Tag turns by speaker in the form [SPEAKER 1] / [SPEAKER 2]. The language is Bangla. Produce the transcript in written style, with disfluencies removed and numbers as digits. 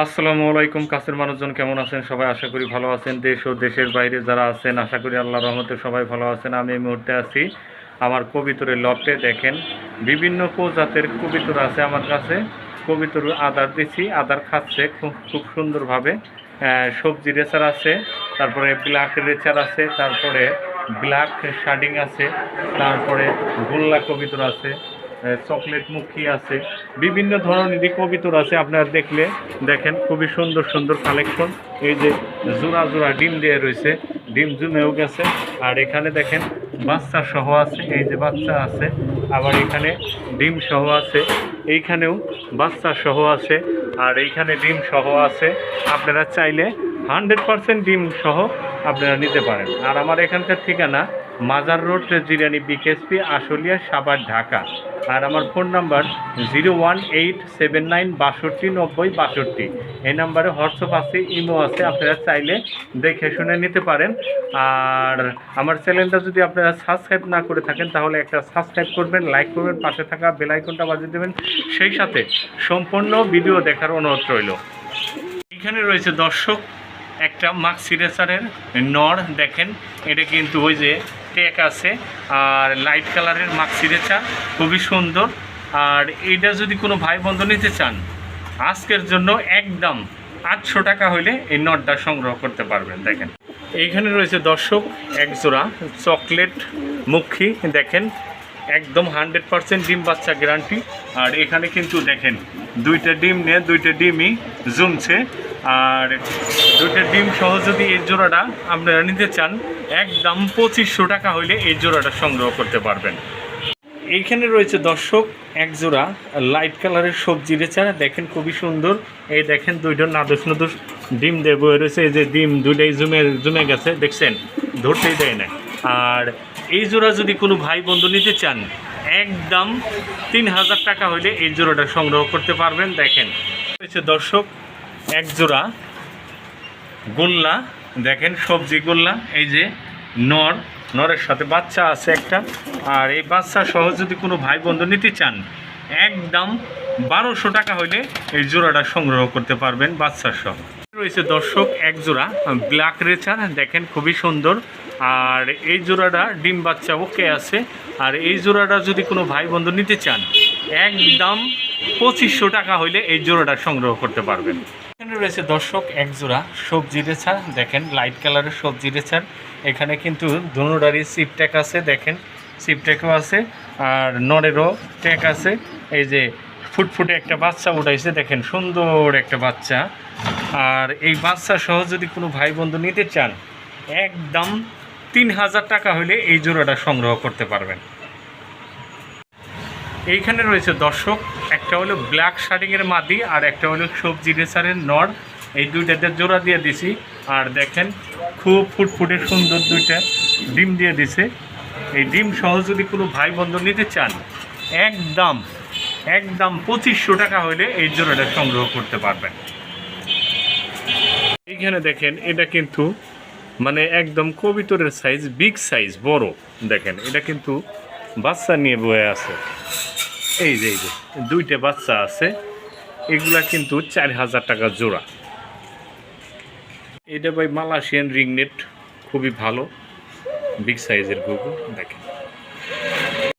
[SPEAKER 1] আসসালামু আলাইকুম। কাছের মানুষজন কেমন আছেন? সবাই আশা করি ভালো আছেন। দেশ ও দেশের বাইরে যারা আছেন আশা করি আল্লাহর রহমতে সবাই ভালো আছেন। আমি এই মুহূর্তে আছি আমার কবিতরের লফটে। দেখেন বিভিন্ন প্রজাতের কবিতর আছে আমার কাছে। কবিতর আদার দিচ্ছি, আদার খাচ্ছে খুব খুব সুন্দরভাবে। সবজি রেচার আছে, তারপরে ব্ল্যাক রেচার আছে, তারপরে ব্ল্যাক শার্ডিং আছে, তারপরে গোল্লা কবিতর আছে, চকলেট মুখী আছে, বিভিন্ন ধরনেরই কবিতর আছে। আপনারা দেখলে দেখেন খুবই সুন্দর সুন্দর কালেকশন। এই যে জোড়া জোড়া ডিম দিয়ে রয়েছে, ডিম জুমেও গেছে। আর এখানে দেখেন বাচ্চা সহ আছে, এই যে বাচ্চা আছে, আবার এখানে ডিম সহ আছে, এইখানেও বাচ্চা সহ আছে, আর এইখানে ডিম সহ আছে। আপনারা চাইলে 100% ডিম সহ আপনারা নিতে পারেন। আর আমার এখানকার ঠিকানা মাজার রোড, জিরানি বিকেএসপি, আশুলিয়া, সাভার, ঢাকা। আর আমার ফোন নাম্বার 01879 62 90 62। এই নাম্বারে হোয়াটসঅ্যাপ আছে, ইমো আছে, আপনারা চাইলে দেখে শুনে নিতে পারেন। আর আমার চ্যানেলটা যদি আপনারা সাবস্ক্রাইব না করে থাকেন তাহলে একটা সাবস্ক্রাইব করবেন, লাইক করবেন, পাশে থাকা বেল আইকনটা বাজিয়ে দেবেন, সেই সাথে সম্পূর্ণ ভিডিও দেখার অনুরোধ রইল। এখানে রয়েছে দর্শক একটা মাক্সি রেসারের নর। দেখেন এটা কিন্তু ওই যে টেক আছে, আর লাইট কালারের মাক্সি রেসার, খুবই সুন্দর। আর এইটা যদি কোনো ভাই বন্ধু নিতে চান আজকের জন্য একদম 800 টাকা হইলে এই নটটা সংগ্রহ করতে পারবেন। দেখেন এইখানে রয়েছে দর্শক এক জোড়া চকলেট মুখী। দেখেন একদম 100% ডিম বাচ্চা গ্যারান্টি। আর এখানে কিন্তু দেখেন দুইটা ডিম নিয়ে দুইটা ডিমই জমছে। আর দুইটা ডিম সহ যদি এই জোড়াটা আপনারা নিতে চান একদম 2500 টাকা হইলে এই জোড়াটা সংগ্রহ করতে পারবেন। এইখানে রয়েছে দর্শক এক জোড়া লাইট কালারের সবজি রেচার। দেখেন খুবই সুন্দর। এই দেখেন দুইটা নাদুস নাদুস ডিম দিয়ে বয়ে রয়েছে। এই যে ডিম দুইটাই জমে গেছে, দেখছেন, ধরতেই দেয় না। আর এই জোড়া যদি কোনো ভাই বন্ধু নিতে চান একদম 3000 টাকা হইলে এই জোড়াটা সংগ্রহ করতে পারবেন। দেখেন রয়েছে দর্শক এক জোড়া গোল্লা। দেখেন সবজি গোল্লা। এই যে নরের সাথে বাচ্চা আছে একটা। আর এই বাচ্চা সহ যদি কোনো ভাই বন্ধু নিতে চান একদম 1200 টাকা হইলে এই জোড়াটা সংগ্রহ করতে পারবেন বাচ্চা সহ। রয়েছে দর্শক এক জোড়া ব্ল্যাক রেচার। দেখেন খুবই সুন্দর। আর এই জোড়াটা ডিম বাচ্চা ওকে আছে। আর এই জোড়াটা যদি কোনো ভাই বন্ধু নিতে চান একদম 2500 টাকা হইলে এই জোড়াটা সংগ্রহ করতে পারবেন। এখানে রয়েছে দর্শক এক জোড়া সবজি রেচার। দেখেন লাইট কালারের সবজি রেচার। এখানে কিন্তু ধনুরারি সিপ ট্যাগ আছে, দেখেন সিপ ট্যাগও আছে, আর নরেরও ট্যাগ আছে। এই যে ফুটফুটে একটা বাচ্চা উঠাইছে, দেখেন সুন্দর একটা বাচ্চা। আর এই বাচ্চা সহ যদি কোনো ভাই বন্ধু নিতে চান একদম 3000 টাকা হলে এই জোড়াটা সংগ্রহ করতে পারবেন। এইখানে রয়েছে দর্শক একটা হলো ব্ল্যাক শার্টিংয়ের মাদি, আর একটা হলো সবজি রেসারের নর। এই দুইটাতে জোড়া দিয়ে দিছি। আর দেখেন খুব ফুটফুটে সুন্দর দুইটা ডিম দিয়ে দিছে। এই ডিম সহ যদি কোনো ভাই বন্ধু নিতে চান একদম 2500 টাকা হলে এই জোড়াটা সংগ্রহ করতে পারবেন। এইখানে দেখেন এটা কিন্তু মানে একদম কবিতরের সাইজ, বিগ সাইজ, বড়। দেখেন এটা কিন্তু বাচ্চা নিয়ে বয়ে আছে। এই যে দুইটা বাচ্চা আছে, এগুলা কিন্তু 4000 টাকা জোড়া। এটা ভাই মালয়েশিয়ান রিংনেট, খুবই ভালো, বিগ সাইজের ঘুঘু। দেখেন